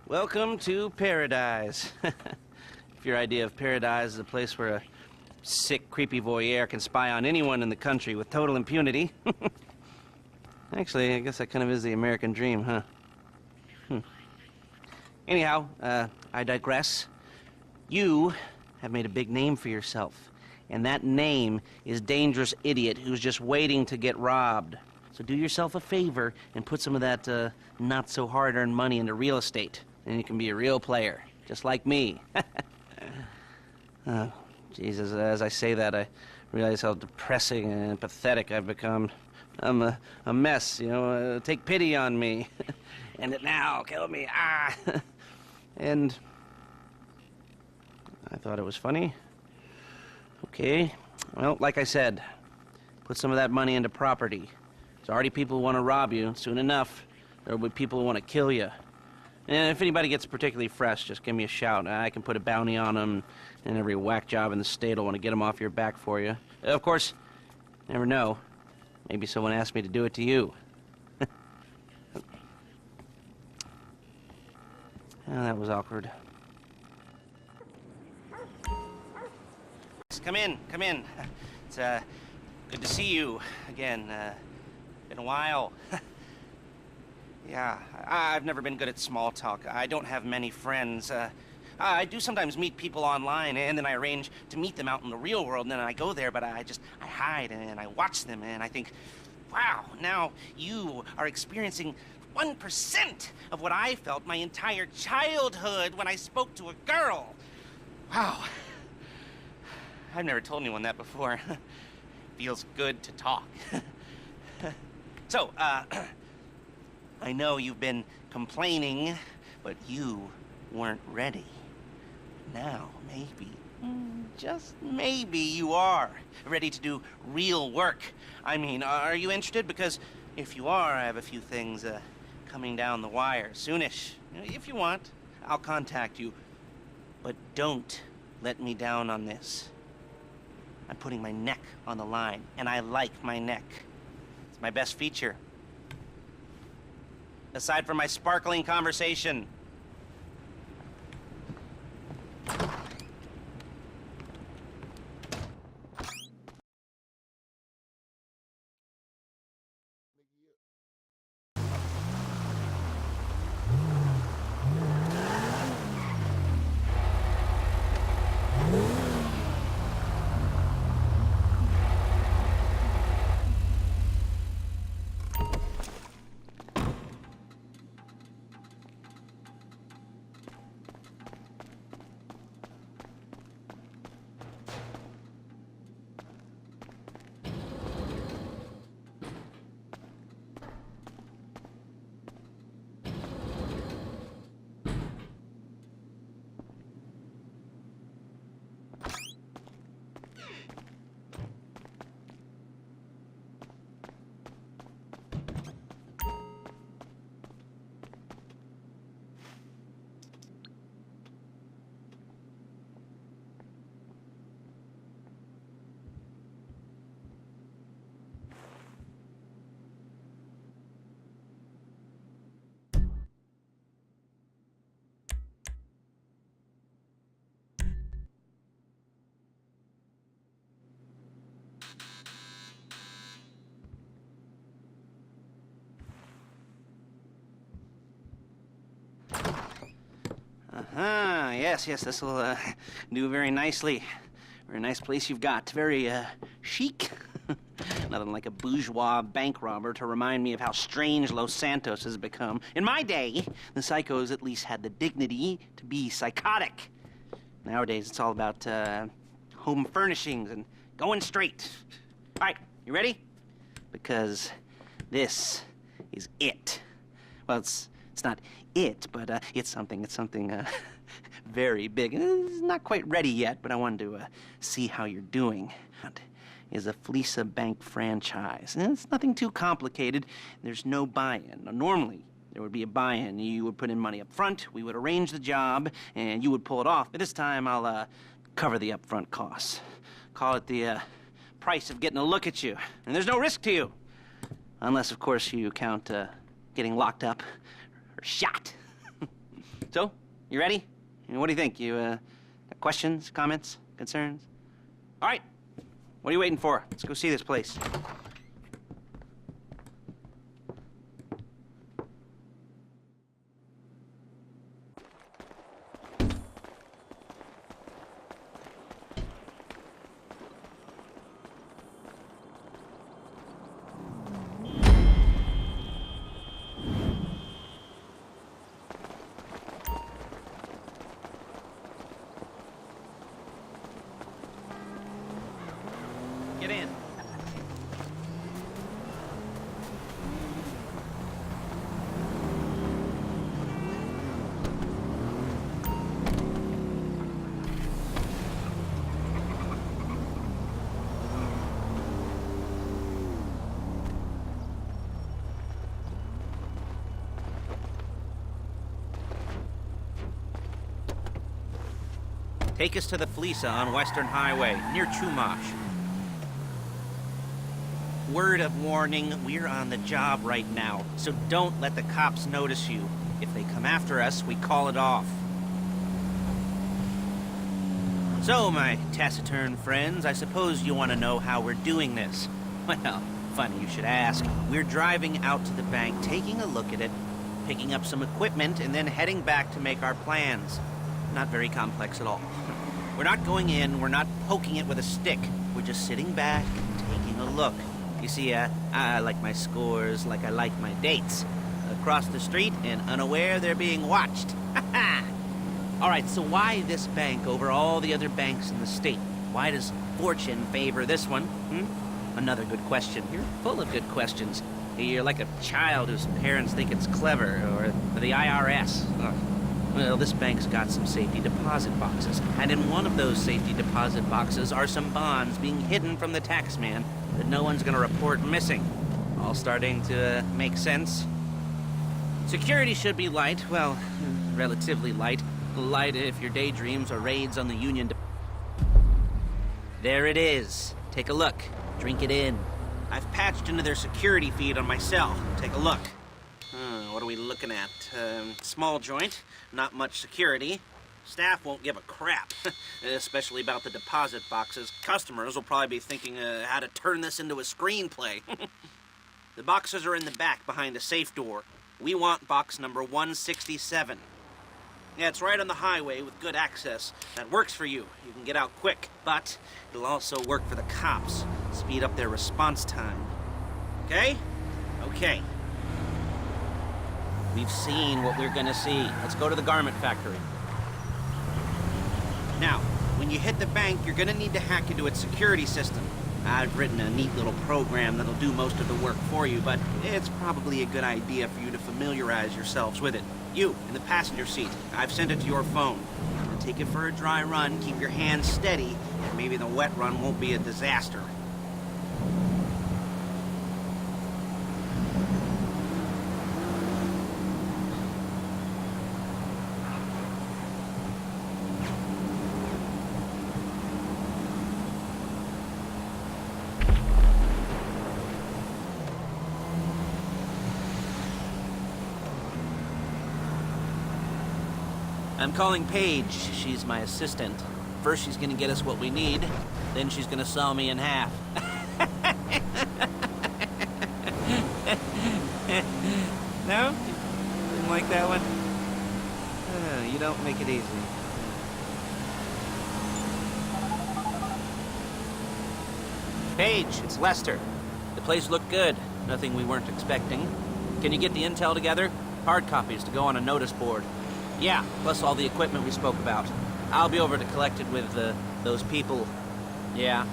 Welcome to paradise. If your idea of paradise is a place where a sick, creepy voyeur can spy on anyone in the country with total impunity. Actually, I guess that kind of is the American dream, huh? Anyhow, I digress. You have made a big name for yourself, and that name is Dangerous Idiot who's just waiting to get robbed. So do yourself a favor and put some of that not-so-hard-earned money into real estate, and you can be a real player, just like me. Oh, Jesus, as I say that, I realize how depressing and pathetic I've become. I'm a mess, you know, take pity on me. End it now, kill me, ah! And I thought it was funny. Okay, well, like I said, put some of that money into property. There's already people who want to rob you. Soon enough, there will be people who want to kill you. And if anybody gets particularly fresh, just give me a shout. I can put a bounty on them, and every whack job in the state will want to get them off your back for you. Of course, never know. Maybe someone asked me to do it to you. Oh, that was awkward. Come in, come in. It's good to see you again. Been a while. Yeah, I've never been good at small talk. I don't have many friends. I do sometimes meet people online, and then I arrange to meet them out in the real world, and then I go there, but I hide, and I watch them, and I think, wow, now you are experiencing 1% of what I felt my entire childhood when I spoke to a girl. Wow. I've never told anyone that before. Feels good to talk. So, I know you've been complaining, but you weren't ready. Now, maybe, just maybe you are ready to do real work. I mean, are you interested? Because if you are, I have a few things coming down the wire soonish. If you want, I'll contact you. But don't let me down on this. I'm putting my neck on the line, and I like my neck. It's my best feature. Aside from my sparkling conversation. Yes, this will do very nicely. Very nice place you've got. Very chic. Nothing like a bourgeois bank robber to remind me of how strange Los Santos has become. In my day, the psychos at least had the dignity to be psychotic. Nowadays, it's all about home furnishings and going straight. All right, you ready? Because this is it. Well, it's not it, but it's something very big. It's not quite ready yet, but I wanted to see how you're doing. Is a Fleeca Bank franchise. And it's nothing too complicated. There's no buy-in. Now, normally, there would be a buy-in. You would put in money up front, we would arrange the job, and you would pull it off. But this time, I'll cover the upfront costs. Call it the price of getting a look at you. And there's no risk to you. Unless, of course, you count getting locked up or shot. So, you ready? What do you think? You, got questions, comments, concerns? All right. What are you waiting for? Let's go see this place. Get in. Take us to the Fleeca on Western Highway, near Chumash. Word of warning, we're on the job right now, so don't let the cops notice you. If they come after us, we call it off. So, my taciturn friends, I suppose you want to know how we're doing this. Well, funny you should ask. We're driving out to the bank, taking a look at it, picking up some equipment, and then heading back to make our plans. Not very complex at all. We're not going in, we're not poking it with a stick. We're just sitting back and taking a look. You see, I like my scores like I like my dates. Across the street and unaware they're being watched. All right, so why this bank over all the other banks in the state? Why does fortune favor this one? Another good question. You're full of good questions. You're like a child whose parents think it's clever, or the IRS. Ugh. Well, this bank's got some safety deposit boxes, and in one of those safety deposit boxes are some bonds being hidden from the tax man that no one's gonna report missing. All starting to make sense? Security should be light, well, relatively light. Light if your daydreams or raids on the Union. There it is. Take a look. Drink it in. I've patched into their security feed on my cell. Take a look. What are we looking at? Small joint, not much security. Staff won't give a crap, especially about the deposit boxes. Customers will probably be thinking how to turn this into a screenplay. The boxes are in the back behind a safe door. We want box number 167. Yeah, it's right on the highway with good access. That works for you. You can get out quick, but it'll also work for the cops. Speed up their response time. Okay? Okay. We've seen what we're gonna see. Let's go to the garment factory. Now, when you hit the bank, you're gonna need to hack into its security system. I've written a neat little program that'll do most of the work for you, but it's probably a good idea for you to familiarize yourselves with it. You, in the passenger seat, I've sent it to your phone. Now take it for a dry run, keep your hands steady, and maybe the wet run won't be a disaster. I'm calling Paige. She's my assistant. First she's gonna get us what we need, then she's gonna saw me in half. No? Didn't like that one? You don't make it easy. Paige, it's Lester. The place looked good. Nothing we weren't expecting. Can you get the intel together? Hard copies to go on a notice board. Yeah, plus all the equipment we spoke about. I'll be over to collect it with, those people. Yeah.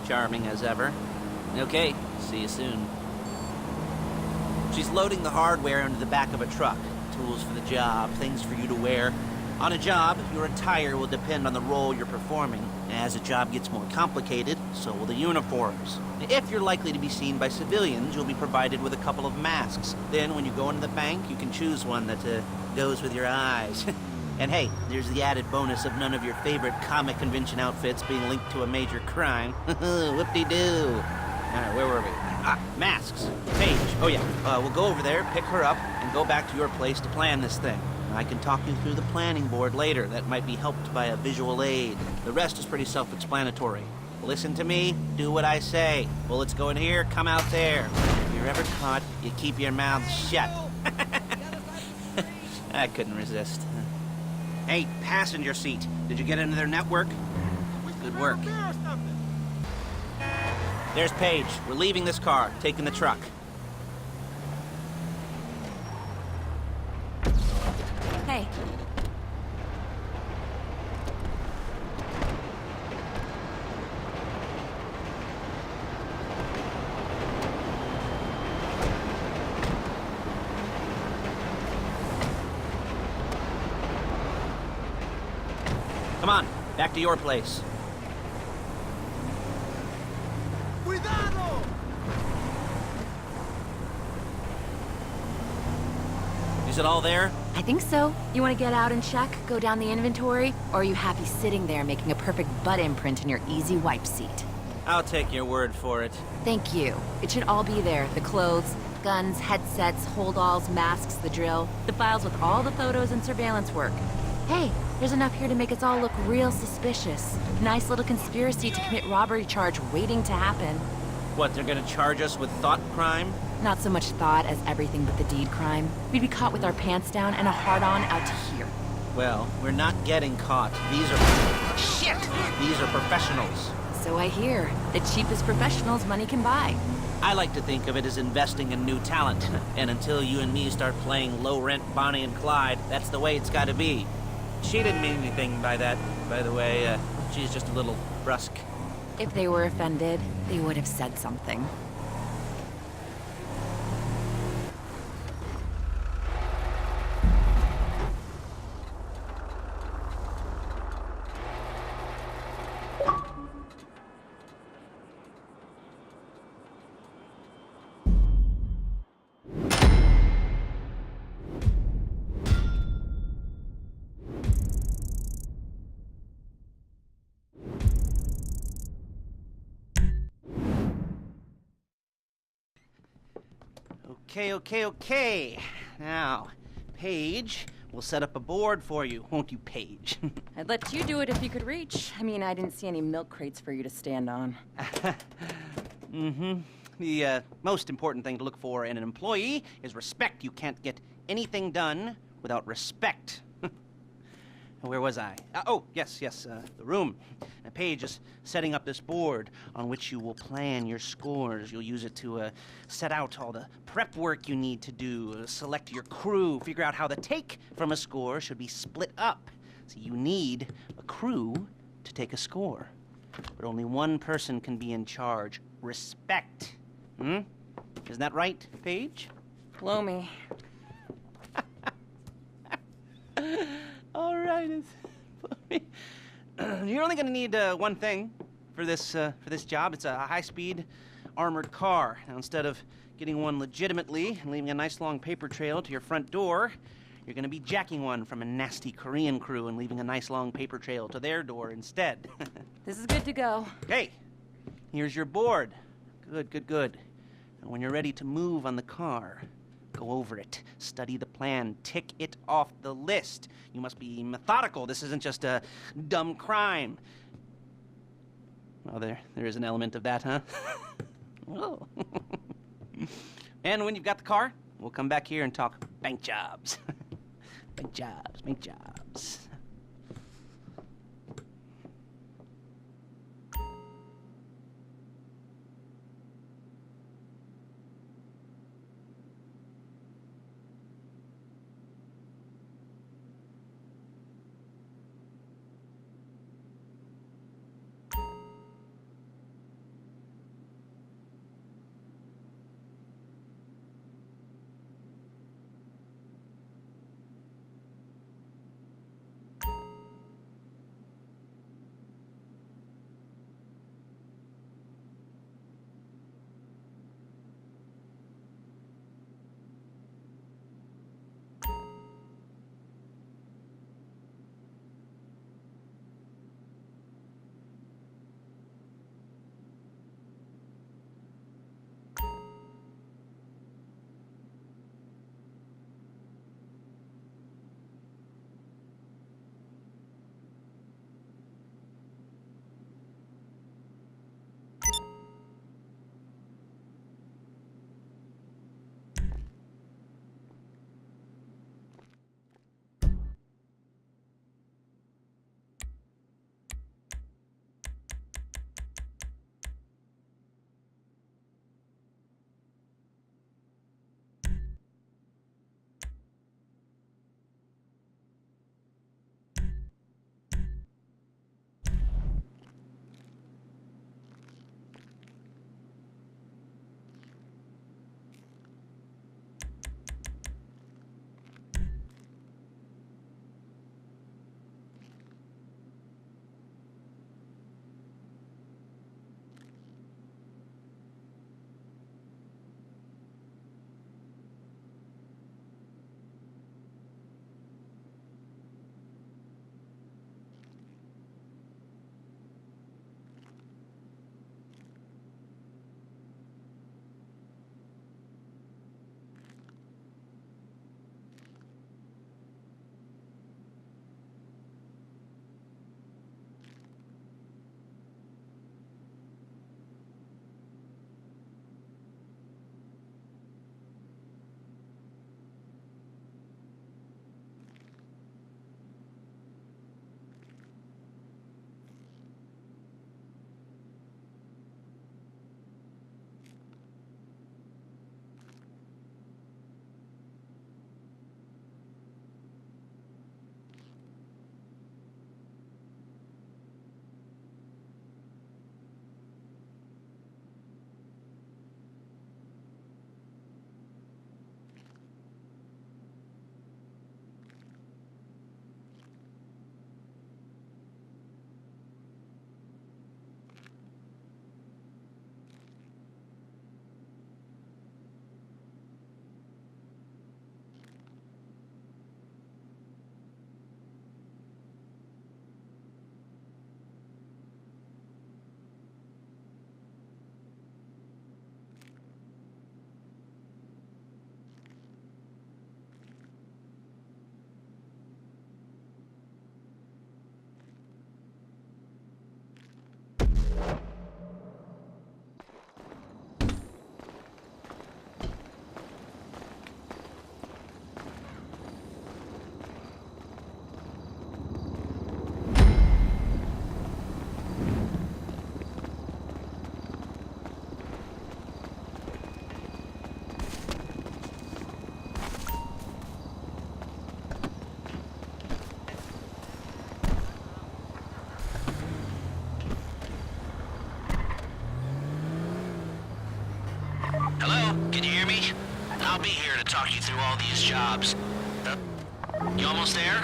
Charming as ever. Okay, see you soon. She's loading the hardware into the back of a truck. Tools for the job, things for you to wear. On a job, your attire will depend on the role you're performing. As the job gets more complicated, so will the uniforms. If you're likely to be seen by civilians, you'll be provided with a couple of masks. Then when you go into the bank, you can choose one that goes with your eyes. And hey, there's the added bonus of none of your favorite comic convention outfits being linked to a major crime. Whoop-de-doo. Alright, where were we? Masks. Paige. Oh yeah, we'll go over there, pick her up, and go back to your place to plan this thing. I can talk you through the planning board later. That might be helped by a visual aid. The rest is pretty self-explanatory. Listen to me, do what I say. Bullets go in here, come out there. If you're ever caught, you keep your mouth shut. I couldn't resist. Hey, passenger seat. Did you get into their network? Good work. There's Paige. We're leaving this car, taking the truck. Hey. Come on, back to your place. Cuidado! Is it all there? I think so. You want to get out and check, go down the inventory, or are you happy sitting there making a perfect butt imprint in your easy wipe seat? I'll take your word for it. Thank you. It should all be there. The clothes, guns, headsets, holdalls, masks, the drill, the files with all the photos and surveillance work. Hey, there's enough here to make us all look real suspicious. Nice little conspiracy to commit robbery charge waiting to happen. What, they're gonna charge us with thought crime? Not so much thought as everything but the deed crime. We'd be caught with our pants down and a hard-on out to here. Well, we're not getting caught. These are... Shit! These are professionals. So I hear. The cheapest professionals money can buy. I like to think of it as investing in new talent. And until you and me start playing low-rent Bonnie and Clyde, that's the way it's gotta be. She didn't mean anything by that, by the way. She's just a little brusque. If they were offended, they would have said something. Okay. Now, Paige, we'll set up a board for you, won't you, Paige? I'd let you do it if you could reach. I mean, I didn't see any milk crates for you to stand on. The most important thing to look for in an employee is respect. You can't get anything done without respect. Where was I? Yes, the room. Now, Paige is setting up this board on which you will plan your scores. You'll use it to set out all the prep work you need to do, select your crew, figure out how the take from a score should be split up. So you need a crew to take a score. But only one person can be in charge. Respect. Isn't that right, Paige? Blow me. All right, you're only going to need one thing for this job. It's a high-speed armored car. Now, instead of getting one legitimately and leaving a nice long paper trail to your front door, you're going to be jacking one from a nasty Korean crew and leaving a nice long paper trail to their door instead. This is good to go. Okay, here's your board. Good. And when you're ready to move on the car, go over it, study the plan, tick it off the list. You must be methodical. This isn't just a dumb crime. Well, there is an element of that, huh? Oh. And when you've got the car, we'll come back here and talk bank jobs. Bank jobs. I'll be here to talk you through all these jobs. You almost there?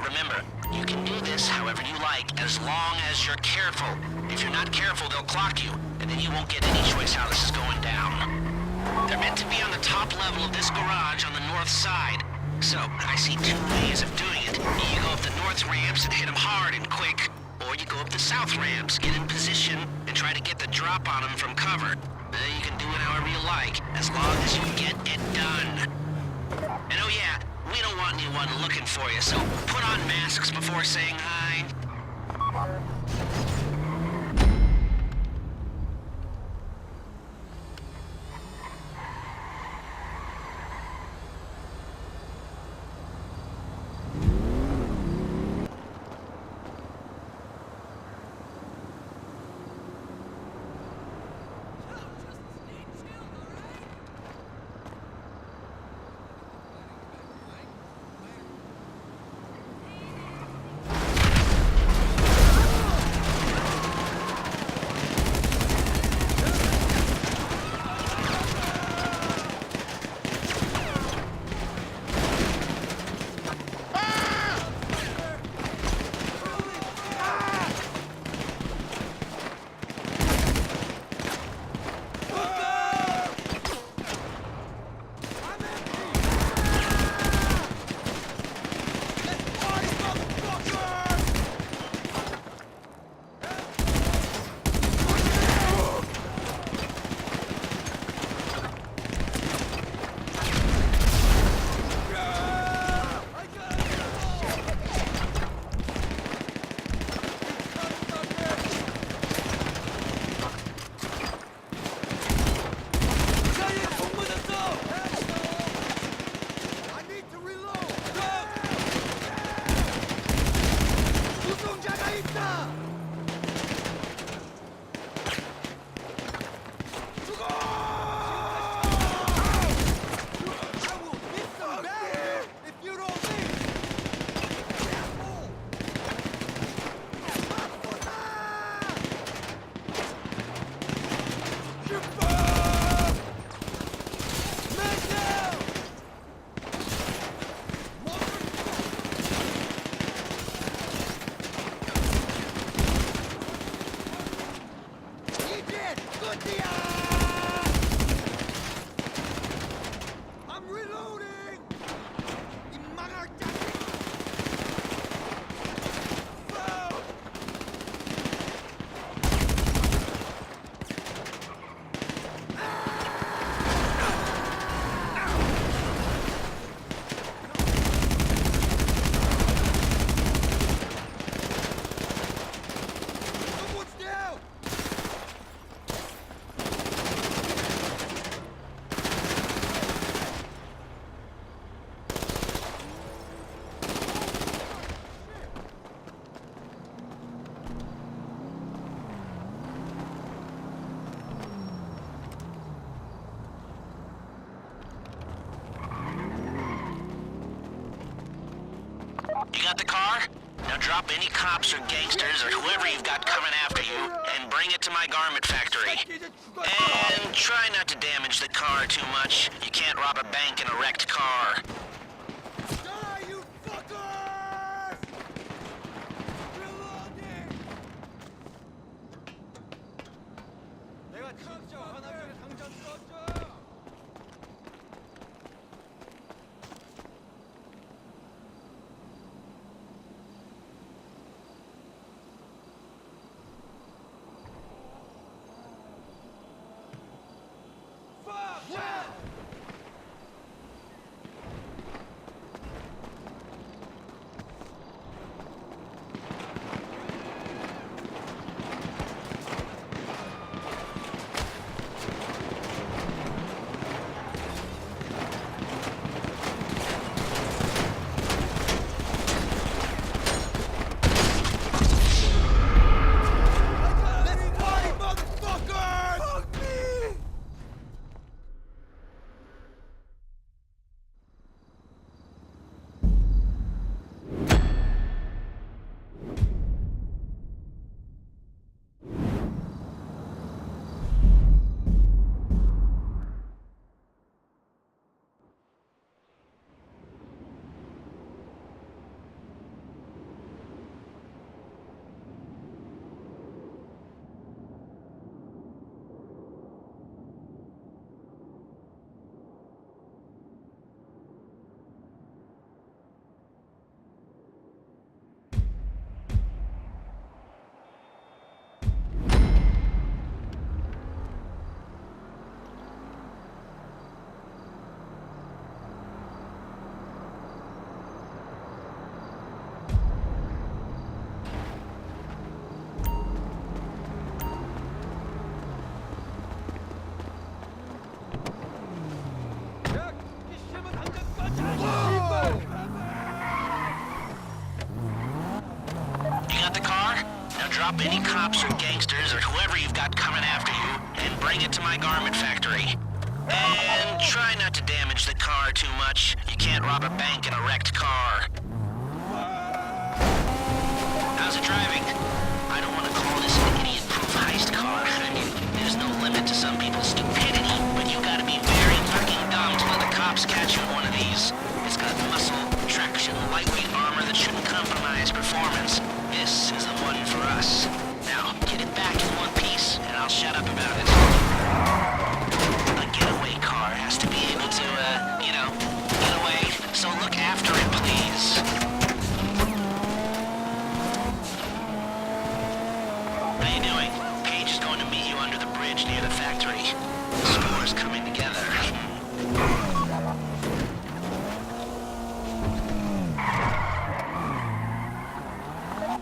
Remember, you can do this however you like, as long as you're careful. If you're not careful, they'll clock you, and then you won't get any choice how this is going down. They're meant to be on the top level of this garage on the north side. So, I see two ways of doing it. You go up the north ramps and hit them hard and quick, or you go up the south ramps, get in position, and try to get the drop on them from cover. You can do it however you like, as long as you get it done. And oh yeah, we don't want anyone looking for you, so put on masks before saying hi. You got the car? Now drop any cops or gangsters or whoever you've got coming after you and bring it to my garment factory. And try not to damage the car too much. You can't rob a bank in a wrecked car. Die, you fuckers! Reloading! 내가 진짜 하나를 당장 써줘! Drop any cops or gangsters or whoever you've got coming after you, and bring it to my garment factory. And try not to damage the car too much. You can't rob a bank in a wrecked car. How's it driving? I don't want to call this an idiot-proof heist car. I mean, there's no limit to some people's stupidity, but you gotta be very fucking dumb to let the cops catch you in one of these. It's got muscle, traction, lightweight armor that shouldn't compromise performance. This is the one for us. Now, get it back in one piece, and I'll shut up about it. A getaway car has to be able to, get away, so look after it, please. How you doing? Paige is going to meet you under the bridge near the factory. The score's coming together.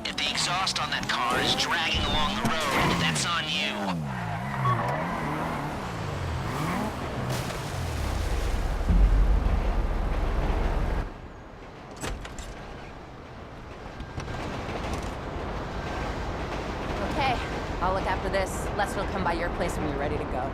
If the exhaust on that car is dragging along the road, that's on you. Okay, I'll look after this. Les will come by your place when you're ready to go.